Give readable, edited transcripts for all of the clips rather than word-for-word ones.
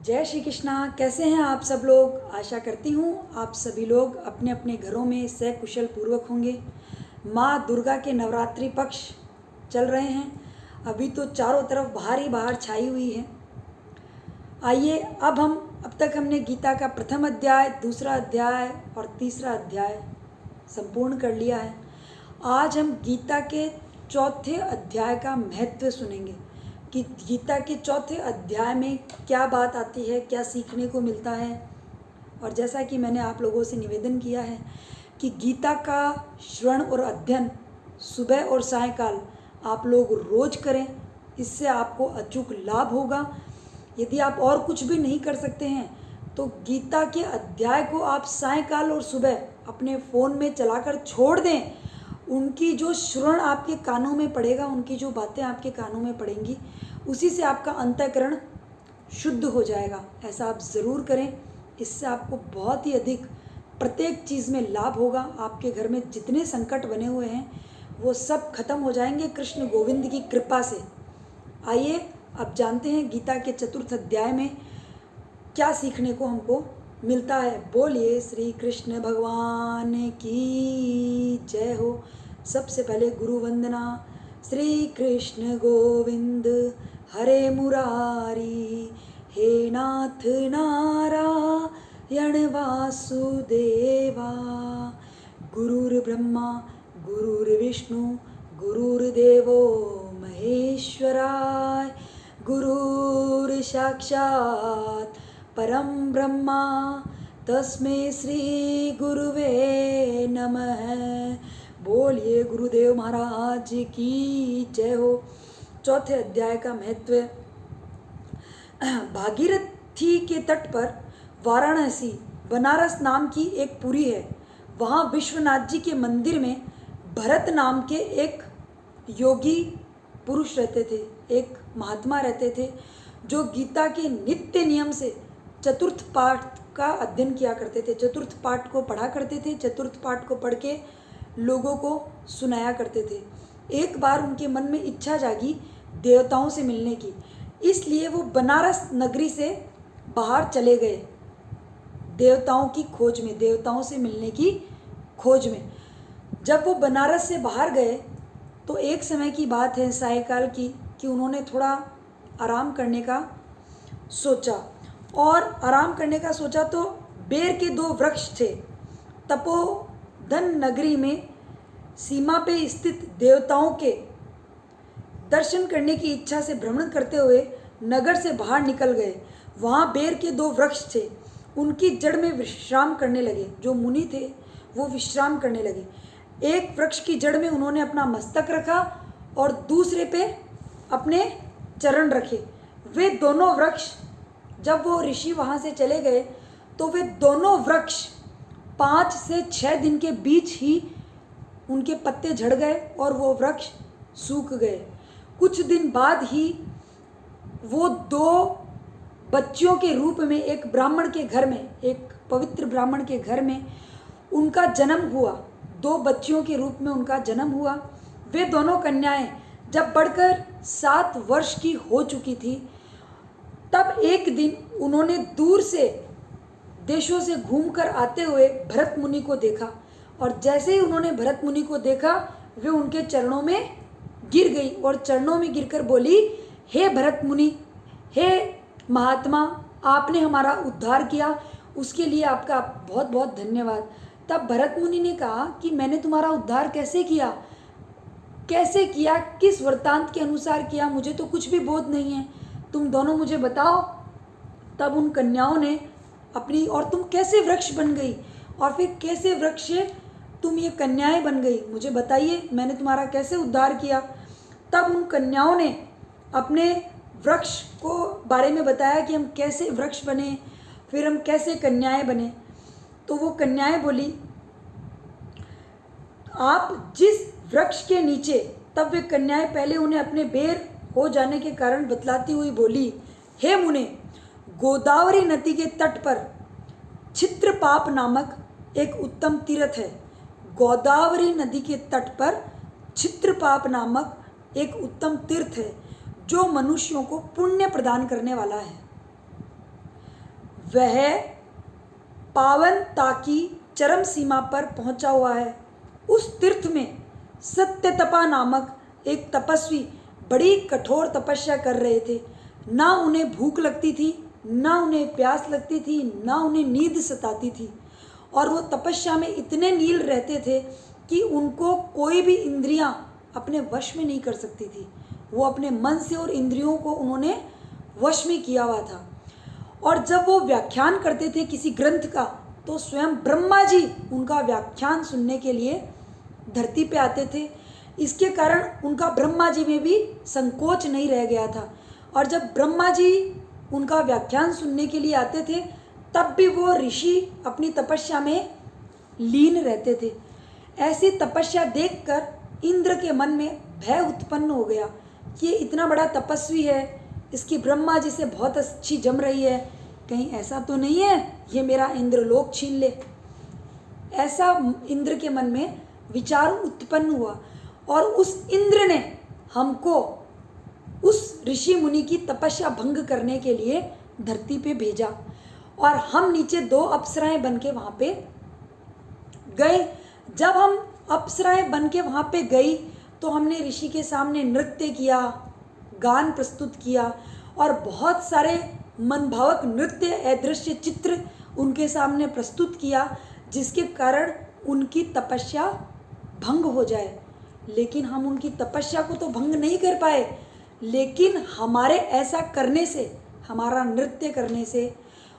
जय श्री कृष्णा। कैसे हैं आप सब लोग। आशा करती हूँ आप सभी लोग अपने अपने घरों में सकुशल पूर्वक होंगे। माँ दुर्गा के नवरात्रि पक्ष चल रहे हैं। अभी तो चारों तरफ बाहर ही बाहर छाई हुई है। आइए अब तक हमने गीता का प्रथम अध्याय, दूसरा अध्याय और तीसरा अध्याय संपूर्ण कर लिया है। आज हम गीता के चौथे अध्याय का महत्व सुनेंगे कि गीता के चौथे अध्याय में क्या बात आती है, क्या सीखने को मिलता है। और जैसा कि मैंने आप लोगों से निवेदन किया है कि गीता का श्रवण और अध्ययन सुबह और सायंकाल आप लोग रोज करें, इससे आपको अचूक लाभ होगा। यदि आप और कुछ भी नहीं कर सकते हैं तो गीता के अध्याय को आप सायंकाल और सुबह अपने फ़ोन में चलाकर छोड़ दें। उनकी जो श्रवण आपके कानों में पड़ेगा, उनकी जो बातें आपके कानों में पड़ेंगी, उसी से आपका अंतःकरण शुद्ध हो जाएगा। ऐसा आप ज़रूर करें। इससे आपको बहुत ही अधिक प्रत्येक चीज़ में लाभ होगा। आपके घर में जितने संकट बने हुए हैं वो सब खत्म हो जाएंगे कृष्ण गोविंद की कृपा से। आइए अब जानते हैं गीता के चतुर्थ अध्याय में क्या सीखने को हमको मिलता है। बोलिए श्री कृष्ण भगवान की जय हो। सबसे पहले गुरु वंदना। श्री कृष्ण गोविंद हरे मुरारी, हे नाथ नारायण वासुदेवा। गुरुर्ब्रह्मा गुरुर्विष्णु गुरुर्देवो महेश्वराय, गुरुर्साक्षात् परम ब्रह्मा तस्मै श्री गुरुवे नमः। बोलिए गुरुदेव महाराज की जय हो। चौथे अध्याय का महत्व। भागीरथी के तट पर वाराणसी बनारस नाम की एक पुरी है। वहाँ विश्वनाथ जी के मंदिर में भरत नाम के एक योगी पुरुष रहते थे, एक महात्मा रहते थे, जो गीता के नित्य नियम से चतुर्थ पाठ का अध्ययन किया करते थे। चतुर्थ पाठ को पढ़ा करते थे। चतुर्थ पाठ को पढ़ के लोगों को सुनाया करते थे। एक बार उनके मन में इच्छा जागी देवताओं से मिलने की, इसलिए वो बनारस नगरी से बाहर चले गए देवताओं की खोज में, देवताओं से मिलने की खोज में। जब वो बनारस से बाहर गए तो एक समय की बात है सायंकाल की कि उन्होंने थोड़ा आराम करने का सोचा। और आराम करने का सोचा तो बेर के दो वृक्ष थे। तपोधन नगरी में सीमा पे स्थित देवताओं के दर्शन करने की इच्छा से भ्रमण करते हुए नगर से बाहर निकल गए। वहाँ बेर के दो वृक्ष थे, उनकी जड़ में विश्राम करने लगे। जो मुनि थे वो विश्राम करने लगे। एक वृक्ष की जड़ में उन्होंने अपना मस्तक रखा और दूसरे पे अपने चरण रखे। वे दोनों वृक्ष, जब वो ऋषि वहाँ से चले गए तो वे दोनों वृक्ष 5 से 6 दिन के बीच ही उनके पत्ते झड़ गए और वो वृक्ष सूख गए। कुछ दिन बाद ही वो 2 बच्चियों के रूप में एक ब्राह्मण के घर में, एक पवित्र ब्राह्मण के घर में उनका जन्म हुआ। 2 बच्चियों के रूप में उनका जन्म हुआ। वे दोनों कन्याएं जब बढ़कर 7 वर्ष की हो चुकी थी, तब एक दिन उन्होंने दूर से देशों से घूमकर आते हुए भरत मुनि को देखा। और जैसे ही उन्होंने भरत मुनि को देखा, वे उनके चरणों में गिर गई और चरणों में गिरकर बोली, हे भरत मुनि, हे महात्मा, आपने हमारा उद्धार किया, उसके लिए आपका बहुत बहुत धन्यवाद। तब भरत मुनि ने कहा कि मैंने तुम्हारा उद्धार कैसे किया, किस वृत्तांत के अनुसार किया, मुझे तो कुछ भी बोध नहीं है, तुम दोनों मुझे बताओ। तब उन कन्याओं ने अपनी, और तुम कैसे वृक्ष बन गई और फिर कैसे वृक्ष से तुम ये कन्याएं बन गई, मुझे बताइए, मैंने तुम्हारा कैसे उद्धार किया। तब उन कन्याओं ने अपने वृक्ष को बारे में बताया कि हम कैसे वृक्ष बने, फिर हम कैसे कन्याएं बने। तो वो कन्याएं बोली, आप जिस वृक्ष के नीचे, तब वे कन्याएं पहले उन्हें अपने बेर हो जाने के कारण बतलाती हुई बोली, हे मुने, गोदावरी नदी के तट पर चित्रपाप नामक एक उत्तम तीर्थ है। गोदावरी नदी के तट पर चित्रपाप नामक एक उत्तम तीर्थ है जो मनुष्यों को पुण्य प्रदान करने वाला है। वह पावनता की चरम सीमा पर पहुंचा हुआ है। उस तीर्थ में सत्यतपा नामक एक तपस्वी बड़ी कठोर तपस्या कर रहे थे। ना उन्हें भूख लगती थी, ना उन्हें प्यास लगती थी, ना उन्हें नींद सताती थी, और वो तपस्या में इतने लीन रहते थे कि उनको कोई भी इंद्रियां अपने वश में नहीं कर सकती थी। वो अपने मन से और इंद्रियों को उन्होंने वश में किया हुआ था। और जब वो व्याख्यान करते थे किसी ग्रंथ का, तो स्वयं ब्रह्मा जी उनका व्याख्यान सुनने के लिए धरती पे आते थे। इसके कारण उनका ब्रह्मा जी में भी संकोच नहीं रह गया था। और जब ब्रह्मा जी उनका व्याख्यान सुनने के लिए आते थे, तब भी वो ऋषि अपनी तपस्या में लीन रहते थे। ऐसी तपस्या देखकर इंद्र के मन में भय उत्पन्न हो गया कि ये इतना बड़ा तपस्वी है, इसकी ब्रह्मा जी से बहुत अच्छी जम रही है, कहीं ऐसा तो नहीं है ये मेरा इंद्रलोक छीन ले। ऐसा इंद्र के मन में विचार उत्पन्न हुआ, और उस इंद्र ने हमको उस ऋषि मुनि की तपस्या भंग करने के लिए धरती पे भेजा, और हम नीचे 2 अप्सराएं बन के वहाँ पे गए। जब हम अप्सराएं बन के वहाँ पे गई, तो हमने ऋषि के सामने नृत्य किया, गान प्रस्तुत किया, और बहुत सारे मनभावक नृत्य अदृश्य चित्र उनके सामने प्रस्तुत किया, जिसके कारण उनकी तपस्या भंग हो जाए। लेकिन हम उनकी तपस्या को तो भंग नहीं कर पाए, लेकिन हमारे ऐसा करने से, हमारा नृत्य करने से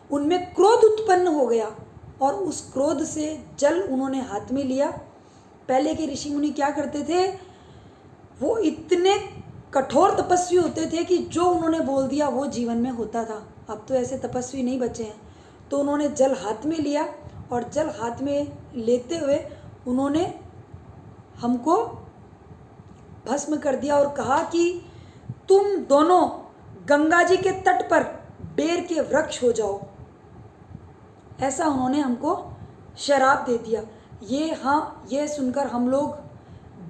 उनमें क्रोध उत्पन्न हो गया, और उस क्रोध से जल उन्होंने हाथ में लिया। पहले के ऋषि मुनि क्या करते थे, वो इतने कठोर तपस्वी होते थे कि जो उन्होंने बोल दिया वो जीवन में होता था। अब तो ऐसे तपस्वी नहीं बचे हैं। तो उन्होंने जल हाथ में लिया, और जल हाथ में लेते हुए उन्होंने हमको भस्म कर दिया और कहा कि तुम दोनों गंगा जी के तट पर बेर के वृक्ष हो जाओ। ऐसा उन्होंने हमको शराप दे दिया। ये सुनकर हम लोग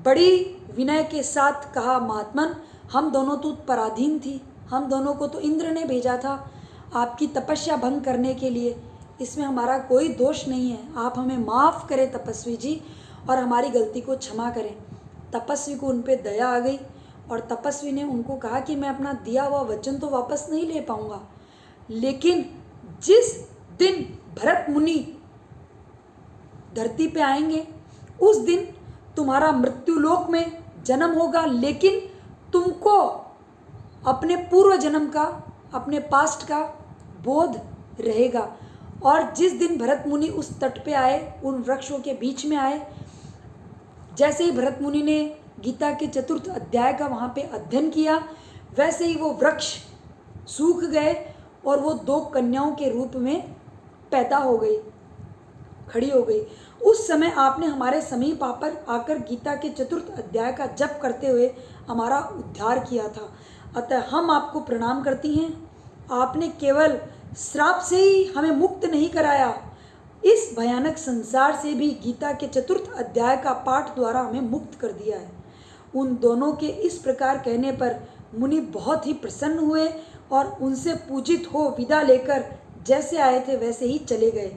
बड़ी विनय के साथ कहा, महात्मन हम दोनों तो पराधीन थी, हम दोनों को तो इंद्र ने भेजा था आपकी तपस्या भंग करने के लिए, इसमें हमारा कोई दोष नहीं है, आप हमें माफ़ करें तपस्वी जी, और हमारी गलती को क्षमा करें। तपस्वी को उन पर दया आ गई, और तपस्वी ने उनको कहा कि मैं अपना दिया हुआ वचन तो वापस नहीं ले पाऊँगा, लेकिन जिस दिन भरत मुनि धरती पे आएंगे उस दिन तुम्हारा मृत्युलोक में जन्म होगा, लेकिन तुमको अपने पूर्व जन्म का, अपने पास्ट का बोध रहेगा। और जिस दिन भरत मुनि उस तट पे आए, उन वृक्षों के बीच में आए, जैसे ही भरत मुनि ने गीता के 4th अध्याय का वहाँ पे अध्ययन किया, वैसे ही वो वृक्ष सूख गए, और वो 2 कन्याओं के रूप में पैदा हो गई, खड़ी हो गई। उस समय आपने हमारे समीप आकर गीता के 4th अध्याय का जप करते हुए हमारा उद्धार किया था, अतः हम आपको प्रणाम करती हैं। आपने केवल श्राप से ही हमें मुक्त नहीं कराया, इस भयानक संसार से भी गीता के 4th अध्याय का पाठ द्वारा हमें मुक्त कर दिया है। उन दोनों के इस प्रकार कहने पर मुनि बहुत ही प्रसन्न हुए, और उनसे पूजित हो विदा लेकर जैसे आए थे वैसे ही चले गए,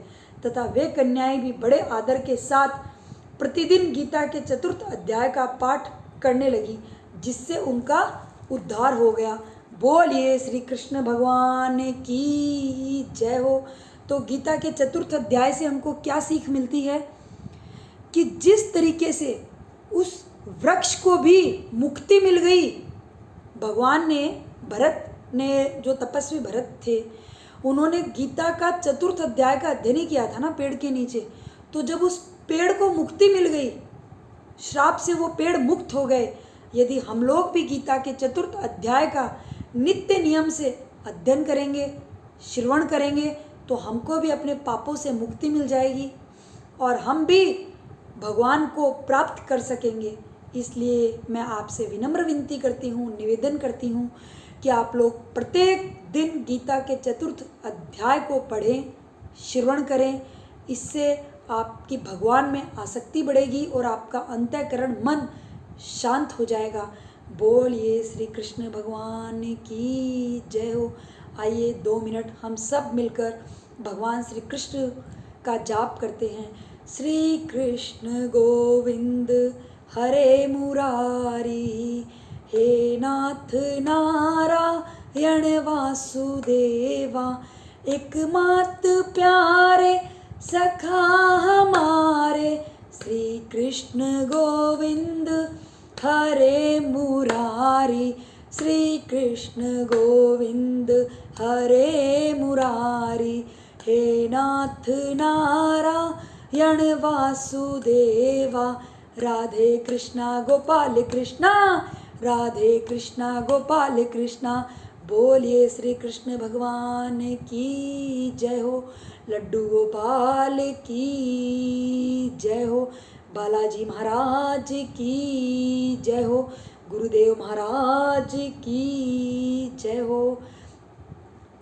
तथा वे कन्याएं भी बड़े आदर के साथ प्रतिदिन गीता के 4th अध्याय का पाठ करने लगी, जिससे उनका उद्धार हो गया। बोलिए श्री कृष्ण भगवान की जय हो। तो गीता के 4th अध्याय से हमको क्या सीख मिलती है कि जिस तरीके से उस वृक्ष को भी मुक्ति मिल गई, भगवान ने, भरत ने, जो तपस्वी भरत थे, उन्होंने गीता का 4th अध्याय का अध्ययन किया था ना पेड़ के नीचे, तो जब उस पेड़ को मुक्ति मिल गई, श्राप से वो पेड़ मुक्त हो गए। यदि हम लोग भी गीता के 4th अध्याय का नित्य नियम से अध्ययन करेंगे, श्रवण करेंगे, तो हमको भी अपने पापों से मुक्ति मिल जाएगी, और हम भी भगवान को प्राप्त कर सकेंगे। इसलिए मैं आपसे विनम्र विनती करती हूँ, निवेदन करती हूँ कि आप लोग प्रत्येक दिन गीता के 4th अध्याय को पढ़ें, श्रवण करें। इससे आपकी भगवान में आसक्ति बढ़ेगी और आपका अंतःकरण मन शांत हो जाएगा। बोलिए श्री कृष्ण भगवान की जय हो। आइए 2 मिनट हम सब मिलकर भगवान श्री कृष्ण का जाप करते हैं। श्री कृष्ण गोविंद हरे मुरारी, हे नाथ नारायण वासुदेवा, एकमात्र प्यारे सखा हमारे, श्री कृष्ण गोविंद हरे मुरारी, श्री कृष्ण गोविंद हरे मुरारी, हे नाथ नारायण वासुदेवा, राधे कृष्णा गोपाल कृष्णा, राधे कृष्णा गोपाल कृष्णा। बोलिए श्री कृष्ण भगवान की जय हो, लड्डू गोपाल की जय हो, बालाजी महाराज की जय हो, गुरुदेव महाराज की जय हो।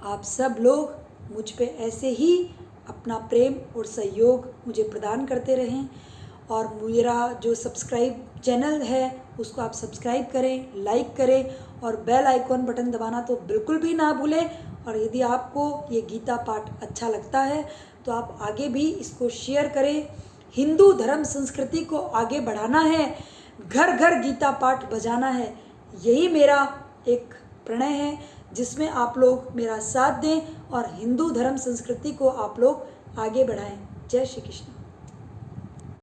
आप सब लोग मुझ पे ऐसे ही अपना प्रेम और सहयोग मुझे प्रदान करते रहें, और मेरा जो सब्सक्राइब चैनल है उसको आप सब्सक्राइब करें, लाइक करें, और बेल आइकॉन बटन दबाना तो बिल्कुल भी ना भूलें। और यदि आपको ये गीता पाठ अच्छा लगता है तो आप आगे भी इसको शेयर करें। हिंदू धर्म संस्कृति को आगे बढ़ाना है, घर घर गीता पाठ बजाना है, यही मेरा एक प्रणय है, जिसमें आप लोग मेरा साथ दें और हिंदू धर्म संस्कृति को आप लोग आगे बढ़ाएं। जय श्री कृष्ण।